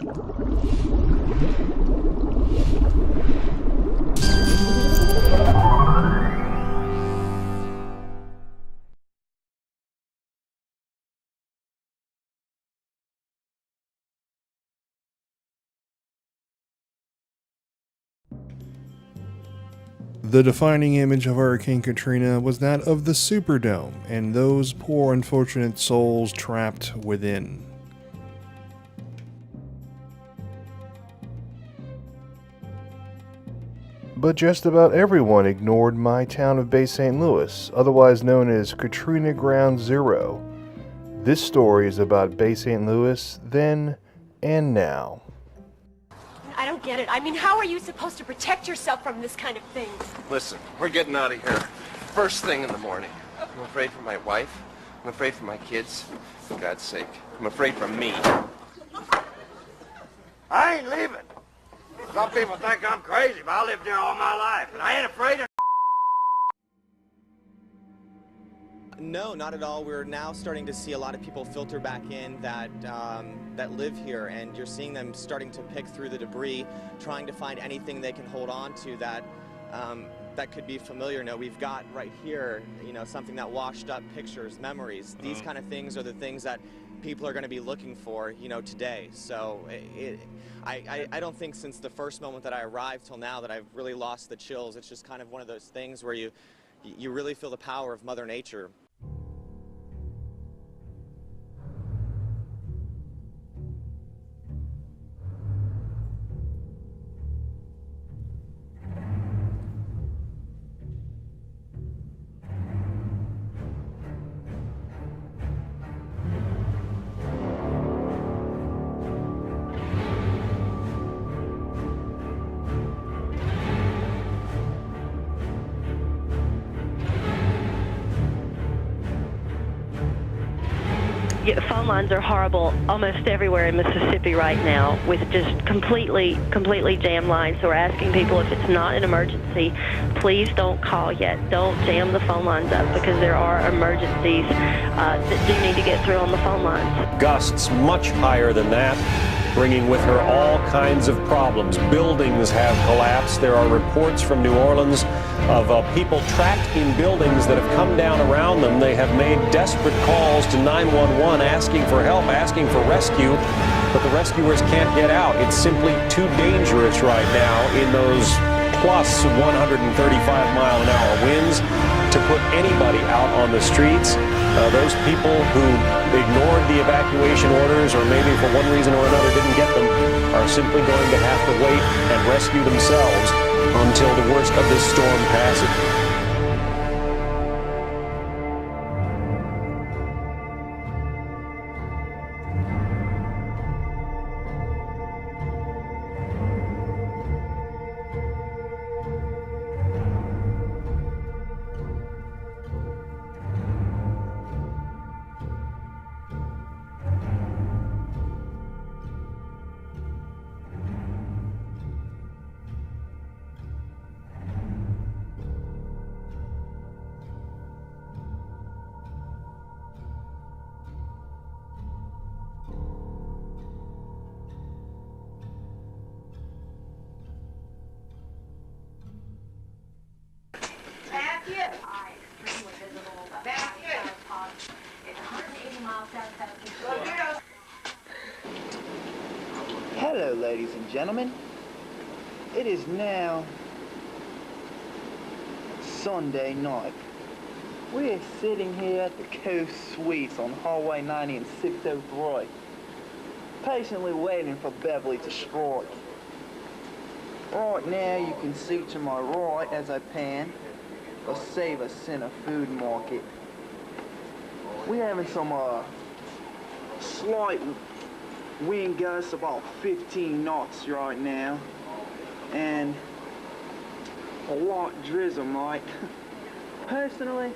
The defining image of Hurricane Katrina was that of the Superdome and those poor unfortunate souls trapped within. But just about everyone ignored my town of Bay St. Louis, otherwise known as Katrina Ground Zero. This story is about Bay St. Louis then and now. I don't get it. I mean, how are you supposed to protect yourself from this kind of thing? Listen, we're getting out of here first thing in the morning. I'm afraid for my wife. I'm afraid for my kids. For God's sake, I'm afraid for me. I ain't leaving. Some people think I'm crazy, but I lived there all my life, and I ain't afraid of... No, not at all. We're now starting to see a lot of people filter back in that live here, and you're seeing them starting to pick through the debris, trying to find anything they can hold on to that that could be familiar. No, we've got right here, you know, something that washed up pictures, memories. These kind of things are the things that people are going to be looking for, you know, today. So I don't think since the first moment that I arrived till now that I've really lost the chills. It's just kind of one of those things where you really feel the power of Mother Nature. Yeah, phone lines are horrible almost everywhere in Mississippi right now, with just completely jammed lines. So we're asking people, if it's not an emergency, please don't call yet. Don't jam the phone lines up, because there are emergencies that do need to get through on the phone lines. Gusts much higher than that, bringing with her all kinds of problems. Buildings have collapsed. There are reports from New Orleans of people trapped in buildings that have come down around them. They have made desperate calls to 911 asking for help, asking for rescue, but the rescuers can't get out. It's simply too dangerous right now in those plus 135-mile-an-hour winds to put anybody out on the streets. Those people who ignored the evacuation orders, or maybe for one reason or another didn't get them, are simply going to have to wait and rescue themselves until the worst of this storm passes. Hello, ladies and gentlemen. It is now Sunday night. We're sitting here at the Coast Suites on Highway 90 and 603, patiently waiting for Beverly to strike. Right now, you can see to my right as I pan a Save Center food market. We're having some slight wind gusts, about 15 knots right now, and a lot drizzle, Mike. Personally,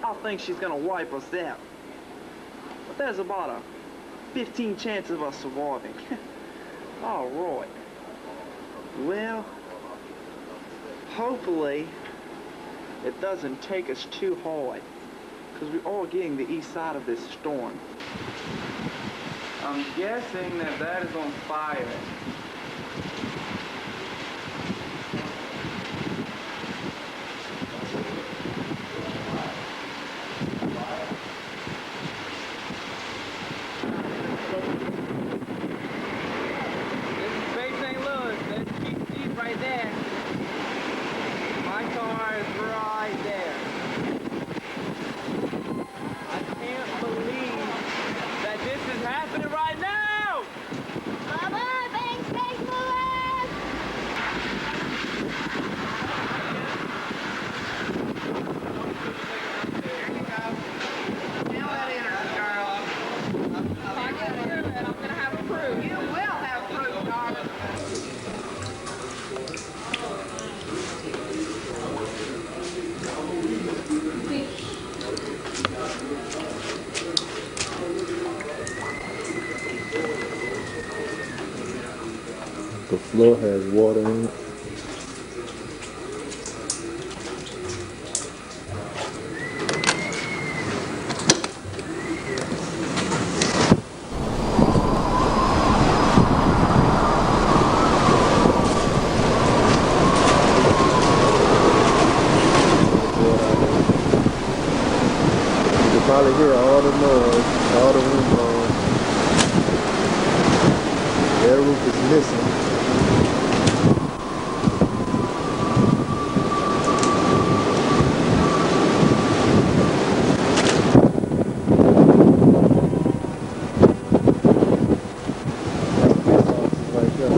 I think she's gonna wipe us out, but there's about a 15 chance of us surviving. All right. Well, hopefully it doesn't take us too hard, because we're all getting the east side of this storm. I'm guessing that is on fire. This is Bay St. Louis. There's Chief Steve right there. My car is right there. I can't believe that this is happening right now! Mama, thanks, St. Louis! Now that enters, Charles. If I get through it, I'm going to have proof. You will have proof, darling. The floor has water in it. You can probably hear all the noise, all the wind blowing. Their roof is missing. Right there.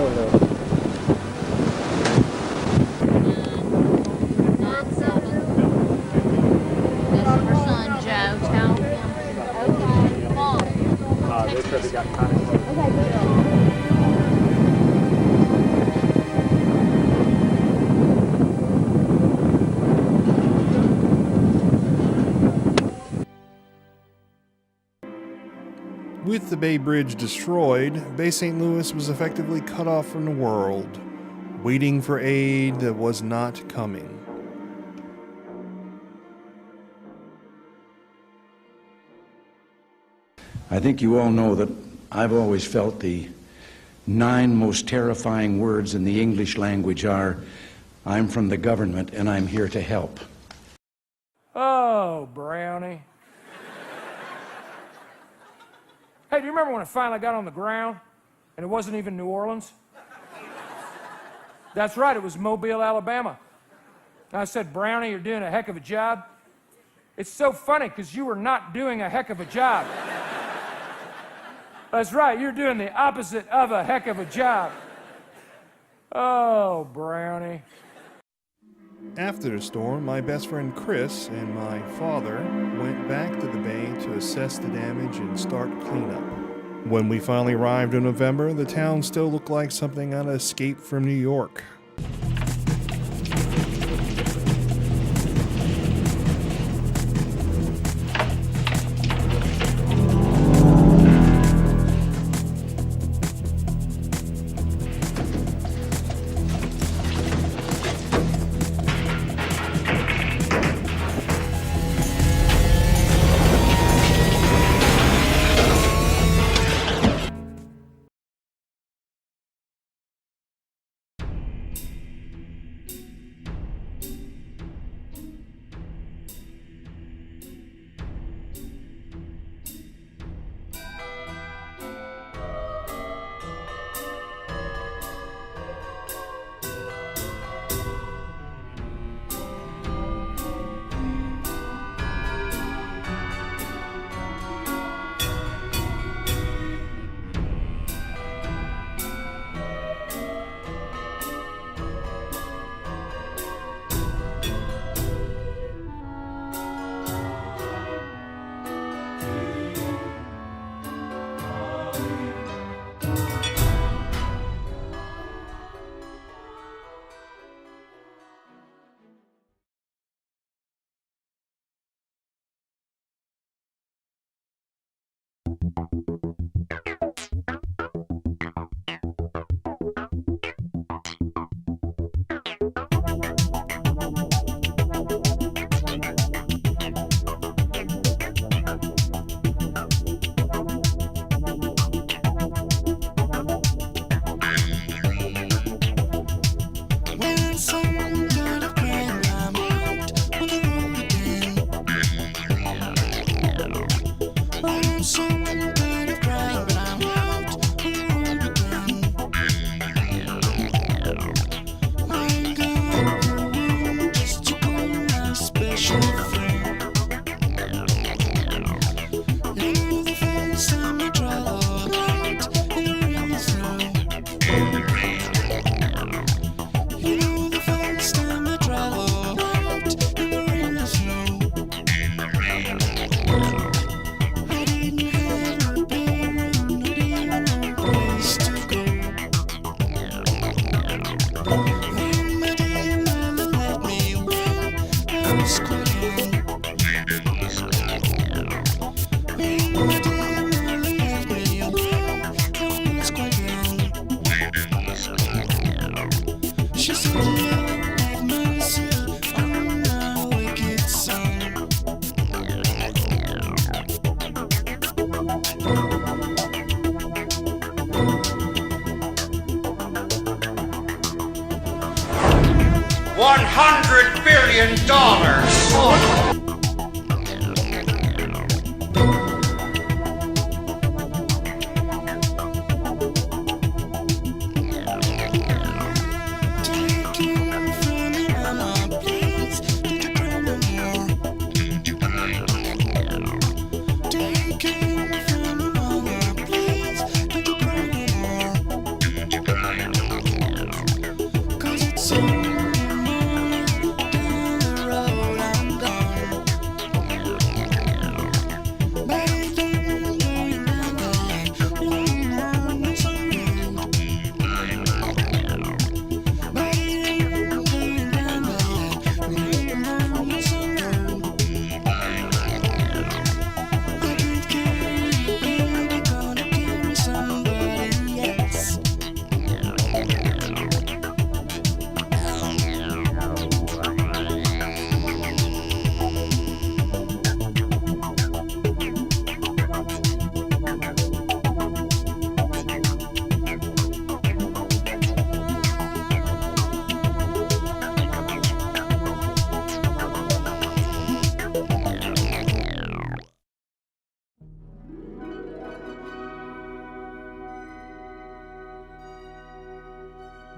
No. Her son Joe, tell him. Okay, come on. They said they got kind of close. Okay, good. With the Bay Bridge destroyed, Bay St. Louis was effectively cut off from the world, waiting for aid that was not coming. I think you all know that I've always felt the 9 most terrifying words in the English language are, I'm from the government and I'm here to help. Oh, Brownie. Hey, do you remember when I finally got on the ground and it wasn't even New Orleans? That's right, it was Mobile, Alabama. And I said, Brownie, you're doing a heck of a job. It's so funny because you were not doing a heck of a job. That's right, you're doing the opposite of a heck of a job. Oh, Brownie. After the storm, my best friend Chris and my father went back to the bay to assess the damage and start cleanup. When we finally arrived in November, the town still looked like something out of Escape from New York. $100 billion.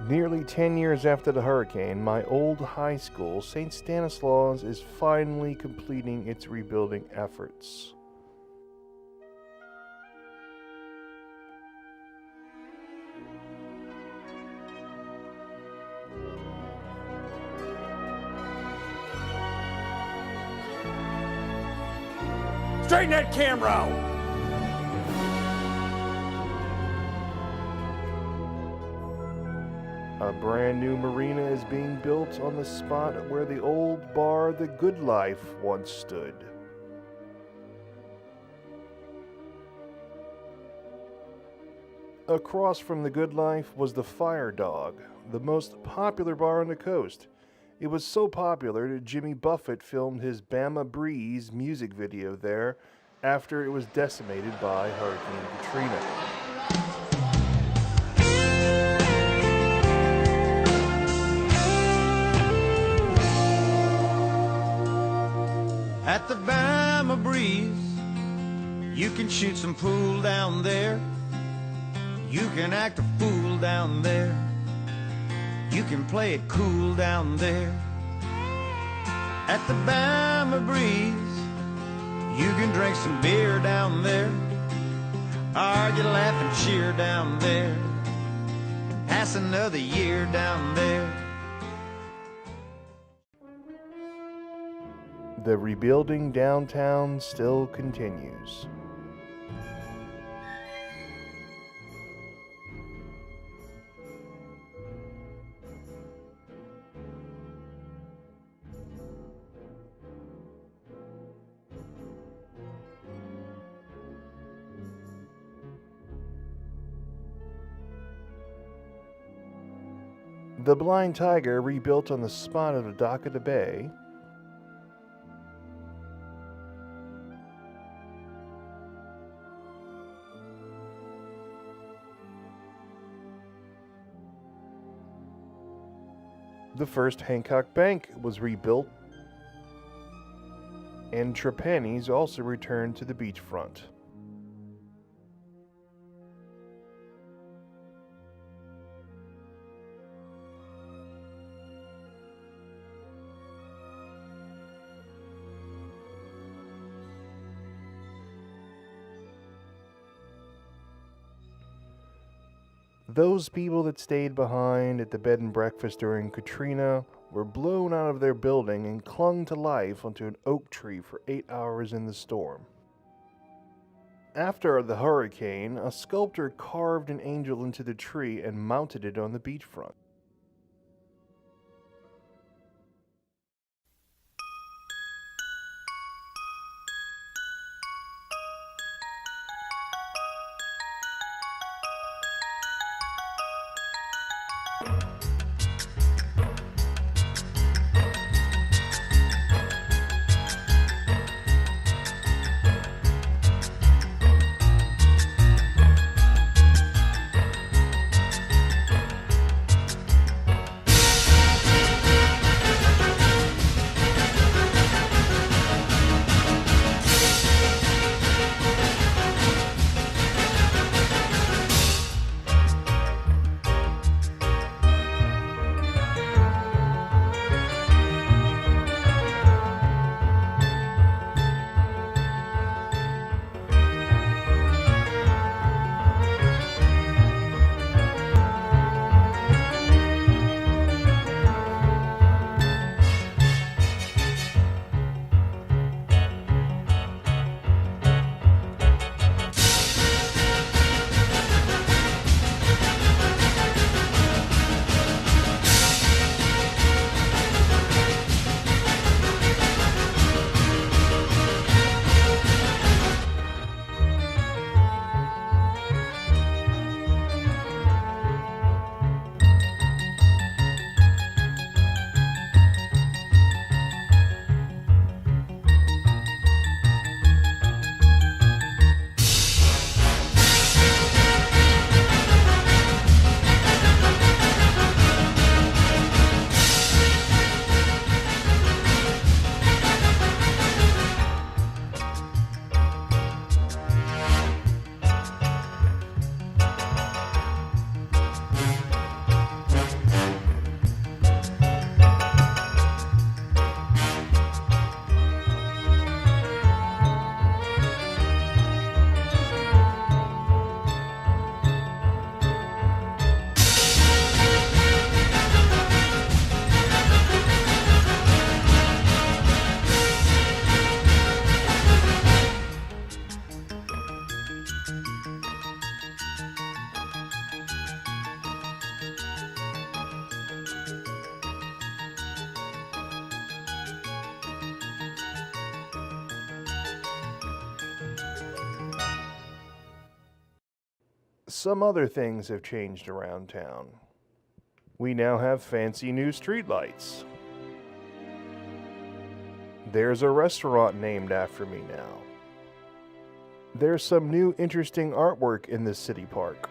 Nearly 10 years after the hurricane, my old high school, St. Stanislaus, is finally completing its rebuilding efforts. Straighten that camera out! A brand new marina is being built on the spot where the old bar The Good Life once stood. Across from The Good Life was the Fire Dog, the most popular bar on the coast. It was so popular that Jimmy Buffett filmed his Bama Breeze music video there after it was decimated by Hurricane Katrina. At the Bama Breeze, you can shoot some pool down there. You can act a fool down there. You can play it cool down there. At the Bama Breeze, you can drink some beer down there. Argue, laugh, and cheer down there. Pass another year down there. The rebuilding downtown still continues. The Blind Tiger, rebuilt on the spot of the dock of the bay. The First Hancock Bank was rebuilt, and Trapani's also returned to the beachfront. Those people that stayed behind at the bed and breakfast during Katrina were blown out of their building and clung to life onto an oak tree for 8 hours in the storm. After the hurricane, a sculptor carved an angel into the tree and mounted it on the beachfront. Some other things have changed around town. We now have fancy new streetlights. There's a restaurant named after me now. There's some new interesting artwork in this city park.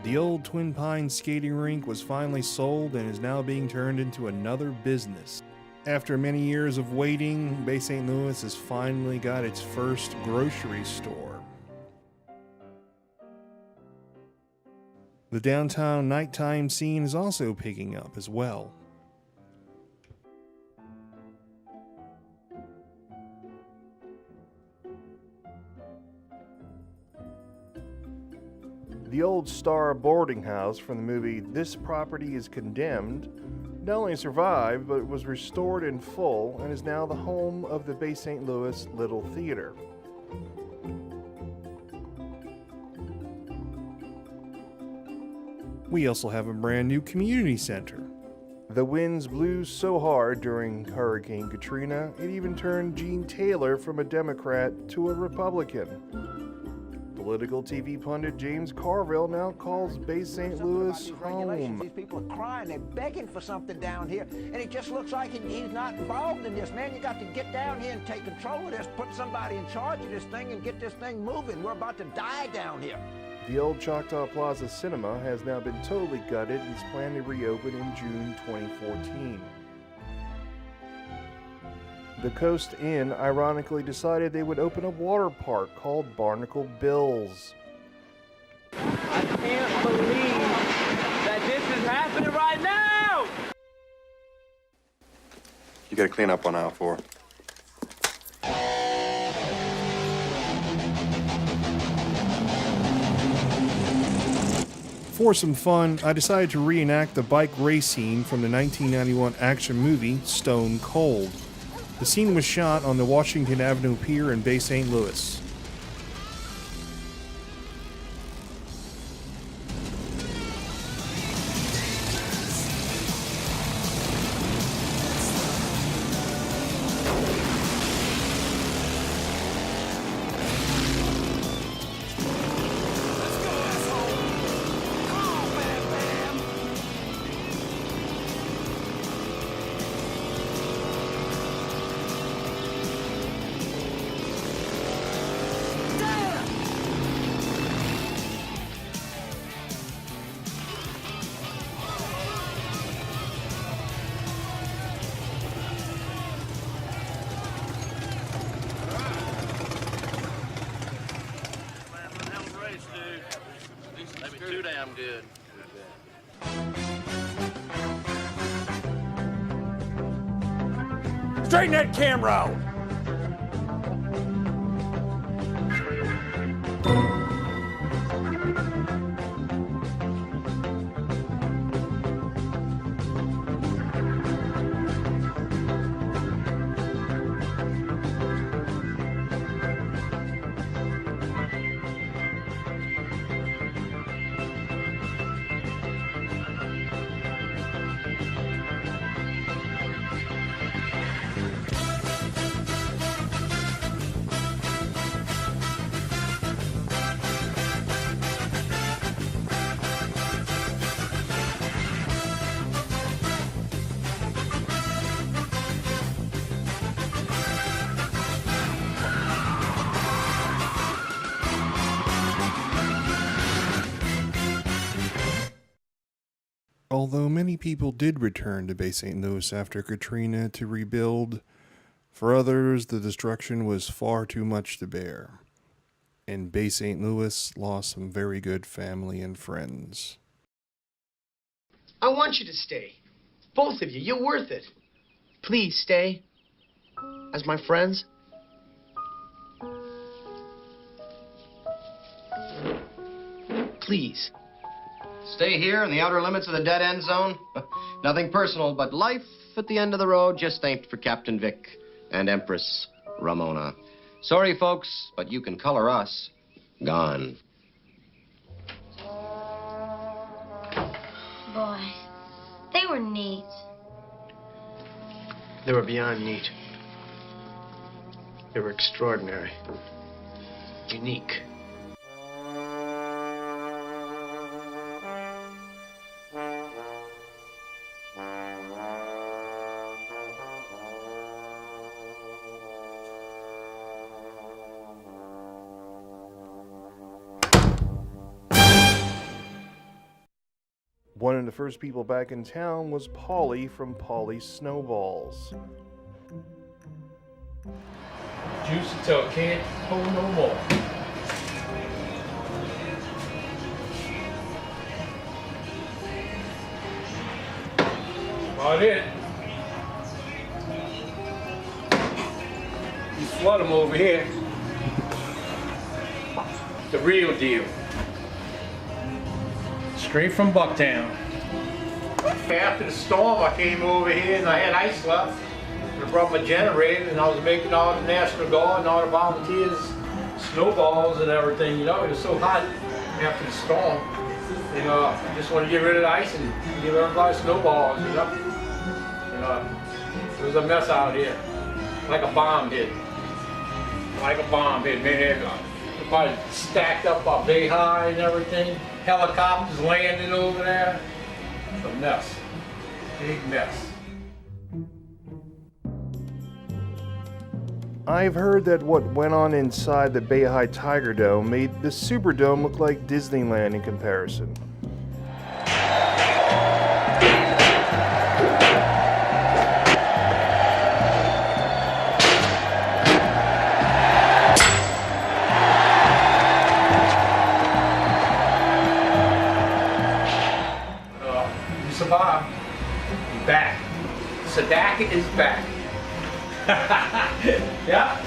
The old Twin Pines skating rink was finally sold and is now being turned into another business. After many years of waiting, Bay St. Louis has finally got its first grocery store. The downtown nighttime scene is also picking up as well. The old Star boarding house from the movie This Property is Condemned not only survived, but was restored in full and is now the home of the Bay St. Louis Little Theater. We also have a brand new community center. The winds blew so hard during Hurricane Katrina, it even turned Gene Taylor from a Democrat to a Republican. Political TV pundit James Carville now calls Bay St. Louis home. These people are crying, they're begging for something down here, and it just looks like he's not involved in this. Man, you got to get down here and take control of this, put somebody in charge of this thing and get this thing moving. We're about to die down here. The old Choctaw Plaza Cinema has now been totally gutted and is planned to reopen in June 2014. The Coast Inn ironically decided they would open a water park called Barnacle Bills. I can't believe that this is happening right now! You gotta clean up on aisle 4. For some fun, I decided to reenact the bike race scene from the 1991 action movie Stone Cold. The scene was shot on the Washington Avenue Pier in Bay St. Louis. Too damn good. Straighten that camera out. Although many people did return to Bay St. Louis after Katrina to rebuild, for others the destruction was far too much to bear, and Bay St. Louis lost some very good family and friends. I want you to stay. Both of you. You're worth it. Please stay. As my friends. Please. Stay here in the outer limits of the dead end zone. Nothing personal, but life at the end of the road just ain't for Captain Vic and Empress Ramona. Sorry, folks, but you can color us gone. Boy, they were neat. They were beyond neat. They were extraordinary. Unique. One of the first people back in town was Polly from Polly's Snowballs. Juicy till can't hold no more. About it. You flood them over here. The real deal. Straight from Bucktown. After the storm, I came over here and I had ice left. I brought my generator and I was making all the National Guard and all the volunteers snowballs and everything. You know, it was so hot after the storm. You know, I just wanted to get rid of the ice and give everybody snowballs, you know. It was a mess out here. Like a bomb hit. Like a bomb hit. Man, everybody stacked up our bay high and everything. Helicopters landing over there. It's a mess. Big mess. I've heard that what went on inside the Bay High Tiger Dome made the Superdome look like Disneyland in comparison. Survive. Back. Sadak is back. Yeah.